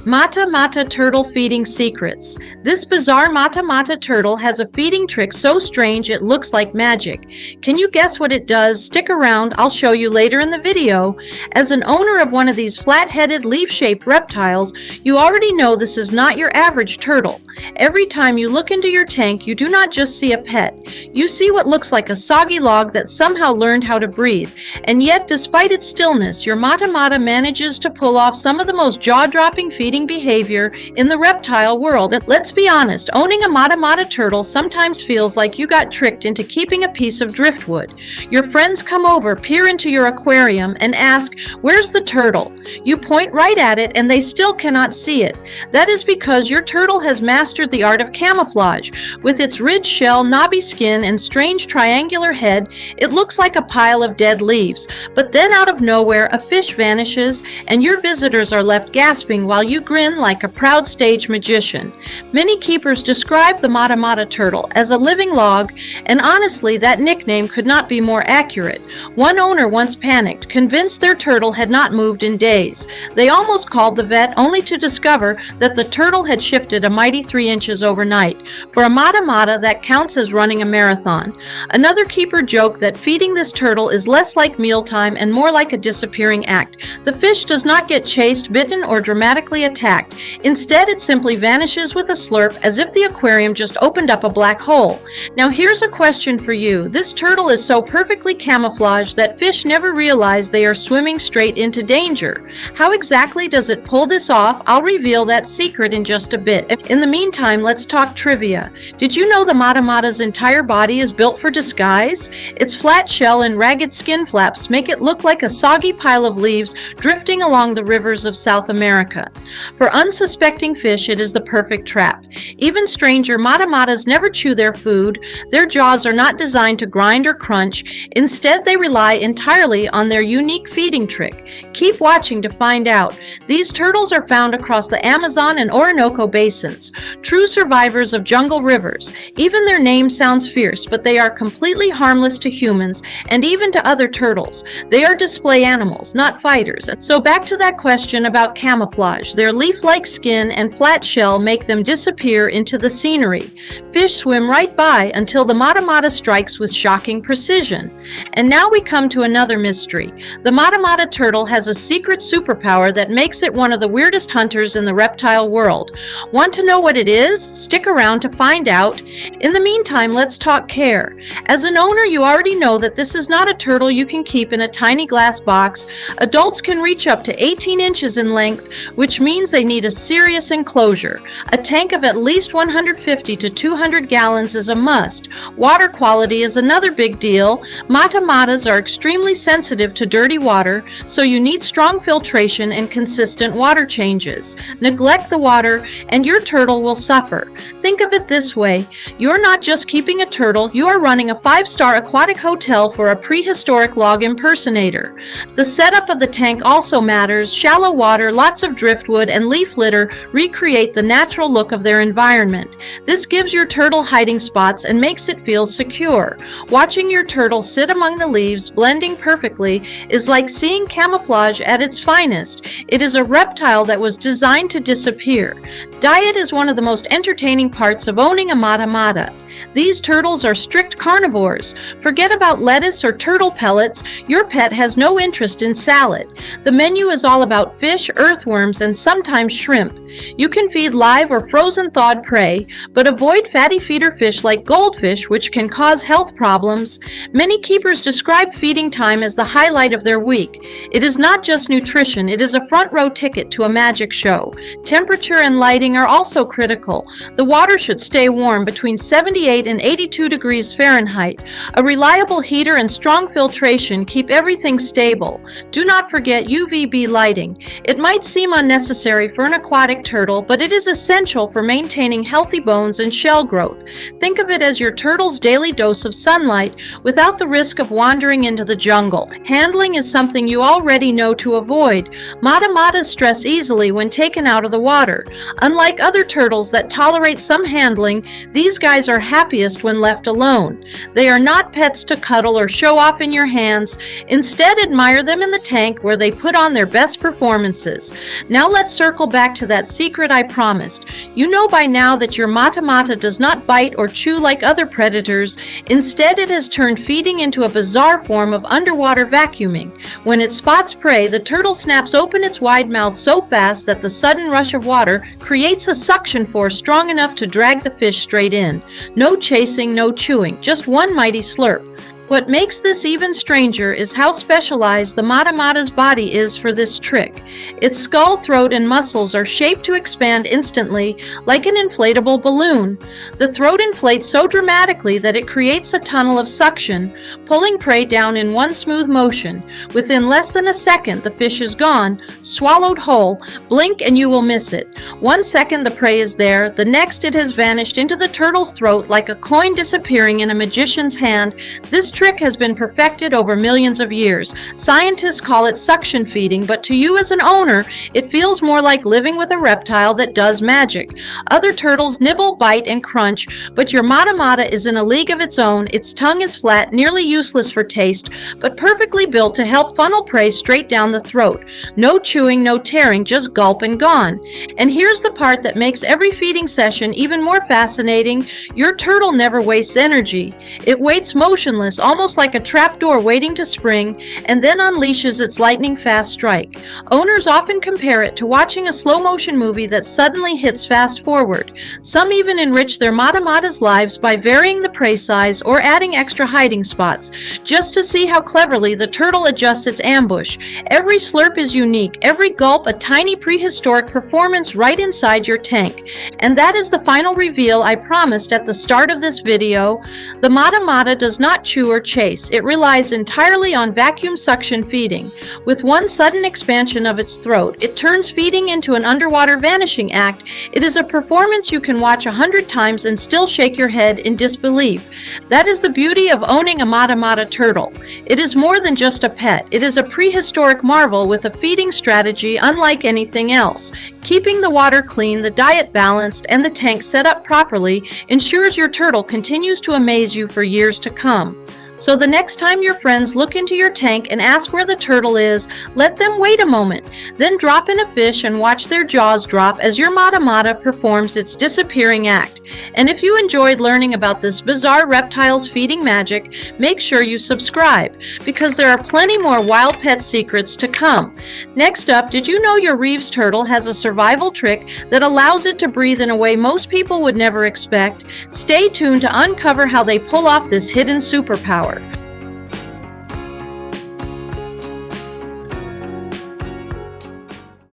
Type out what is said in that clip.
Mata Mata Turtle Feeding Secrets. This bizarre Mata Mata turtle has a feeding trick so strange it looks like magic. Can you guess what it does? Stick around, I'll show you later in the video. As an owner of one of these flat-headed, leaf-shaped reptiles, you already know this is not your average turtle. Every time you look into your tank, you do not just see a pet. You see what looks like a soggy log that somehow learned how to breathe. And yet, despite its stillness, your Mata Mata manages to pull off some of the most jaw-dropping feeding behavior in the reptile world. And let's be honest, owning a Mata Mata turtle sometimes feels like you got tricked into keeping a piece of driftwood. Your friends come over, peer into your aquarium, and ask, "Where's the turtle?" You point right at it and they still cannot see it. That is because your turtle has mastered the art of camouflage. With its ridged shell, knobby skin, and strange triangular head, it looks like a pile of dead leaves. But then out of nowhere, a fish vanishes and your visitors are left gasping while you grin like a proud stage magician. Many keepers describe the Mata Mata turtle as a living log, and honestly, that nickname could not be more accurate. One owner once panicked, convinced their turtle had not moved in days. They almost called the vet, only to discover that the turtle had shifted a mighty 3 inches overnight. For a Mata Mata, that counts as running a marathon. Another keeper joked that feeding this turtle is less like mealtime and more like a disappearing act. The fish does not get chased, bitten, or dramatically attacked. Instead, it simply vanishes with a slurp as if the aquarium just opened up a black hole. Now here's a question for you. This turtle is so perfectly camouflaged that fish never realize they are swimming straight into danger. How exactly does it pull this off? I'll reveal that secret in just a bit. In the meantime, let's talk trivia. Did you know the Mata Mata's entire body is built for disguise? Its flat shell and ragged skin flaps make it look like a soggy pile of leaves drifting along the rivers of South America. For unsuspecting fish, it is the perfect trap. Even stranger, Mata Matas never chew their food. Their jaws are not designed to grind or crunch. Instead, they rely entirely on their unique feeding trick. Keep watching to find out. These turtles are found across the Amazon and Orinoco basins, true survivors of jungle rivers. Even their name sounds fierce, but they are completely harmless to humans and even to other turtles. They are display animals, not fighters. So back to that question about camouflage. Their leaf-like skin and flat shell make them disappear into the scenery. Fish swim right by until the Mata Mata strikes with shocking precision. And now we come to another mystery. The Mata Mata turtle has a secret superpower that makes it one of the weirdest hunters in the reptile world. Want to know what it is? Stick around to find out. In the meantime, let's talk care. As an owner, you already know that this is not a turtle you can keep in a tiny glass box. Adults can reach up to 18 inches in length, which means they need a serious enclosure. A tank of at least 150 to 200 gallons is a must. Water quality is another big deal. Mata Matas are extremely sensitive to dirty water, so you need strong filtration and consistent water changes. Neglect the water and your turtle will suffer. Think of it this way. You're not just keeping a turtle, you are running a 5-star aquatic hotel for a prehistoric log impersonator. The setup of the tank also matters. Shallow water, lots of driftwood, and leaf litter recreate the natural look of their environment. This gives your turtle hiding spots and makes it feel secure. Watching your turtle sit among the leaves, blending perfectly, is like seeing camouflage at its finest. It is a reptile that was designed to disappear. Diet is one of the most entertaining parts of owning a Mata Mata. These turtles are strict carnivores. Forget about lettuce or turtle pellets. Your pet has no interest in salad. The menu is all about fish, earthworms, and sometimes shrimp. You can feed live or frozen thawed prey, but avoid fatty feeder fish like goldfish, which can cause health problems. Many keepers describe feeding time as the highlight of their week. It is not just nutrition, it is a front row ticket to a magic show. Temperature and lighting are also critical. The water should stay warm between 78 and 82 degrees Fahrenheit. A reliable heater and strong filtration keep everything stable. Do not forget UVB lighting. It might seem unnecessary for an aquatic turtle, but it is essential for maintaining healthy bones and shell growth. Think of it as your turtle's daily dose of sunlight without the risk of wandering into the jungle. Handling is something you already know to avoid. Mata Matas stress easily when taken out of the water. Unlike other turtles that tolerate some handling, these guys are happiest when left alone. They are not pets to cuddle or show off in your hands. Instead, admire them in the tank where they put on their best performances. Now let's circle back to that secret I promised. You know by now that your mata mata does not bite or chew like other predators. Instead, it has turned feeding into a bizarre form of underwater vacuuming. When it spots prey, the turtle snaps open its wide mouth so fast that the sudden rush of water creates a suction force strong enough to drag the fish straight in. No chasing, no chewing, just one mighty slurp. What makes this even stranger is how specialized the mata mata's body is for this trick. Its skull, throat, and muscles are shaped to expand instantly like an inflatable balloon. The throat inflates so dramatically that it creates a tunnel of suction, pulling prey down in one smooth motion. Within less than a second, the fish is gone, swallowed whole. Blink and you will miss it. 1 second the prey is there, the next it has vanished into the turtle's throat like a coin disappearing in a magician's hand. This trick has been perfected over millions of years. Scientists call it suction feeding, but to you as an owner, it feels more like living with a reptile that does magic. Other turtles nibble, bite, and crunch, but your mata mata is in a league of its own. Its tongue is flat, nearly useless for taste, but perfectly built to help funnel prey straight down the throat. No chewing, no tearing, just gulp and gone. And here's the part that makes every feeding session even more fascinating. Your turtle never wastes energy. It waits motionless, almost like a trapdoor waiting to spring, and then unleashes its lightning-fast strike. Owners often compare it to watching a slow-motion movie that suddenly hits fast forward. Some even enrich their mata mata's lives by varying the prey size or adding extra hiding spots, just to see how cleverly the turtle adjusts its ambush. Every slurp is unique, every gulp a tiny prehistoric performance right inside your tank. And that is the final reveal I promised at the start of this video. The mata mata does not chew or chase. It relies entirely on vacuum suction feeding. With one sudden expansion of its throat, it turns feeding into an underwater vanishing act. It is a performance you can watch 100 times and still shake your head in disbelief. That is the beauty of owning a mata mata turtle. It is more than just a pet. It is a prehistoric marvel with a feeding strategy unlike anything else. Keeping the water clean, the diet balanced, and the tank set up properly ensures your turtle continues to amaze you for years to come. So the next time your friends look into your tank and ask where the turtle is, let them wait a moment. Then drop in a fish and watch their jaws drop as your mata mata performs its disappearing act. And if you enjoyed learning about this bizarre reptile's feeding magic, make sure you subscribe, because there are plenty more wild pet secrets to come. Next up, did you know your Reeves turtle has a survival trick that allows it to breathe in a way most people would never expect? Stay tuned to uncover how they pull off this hidden superpower.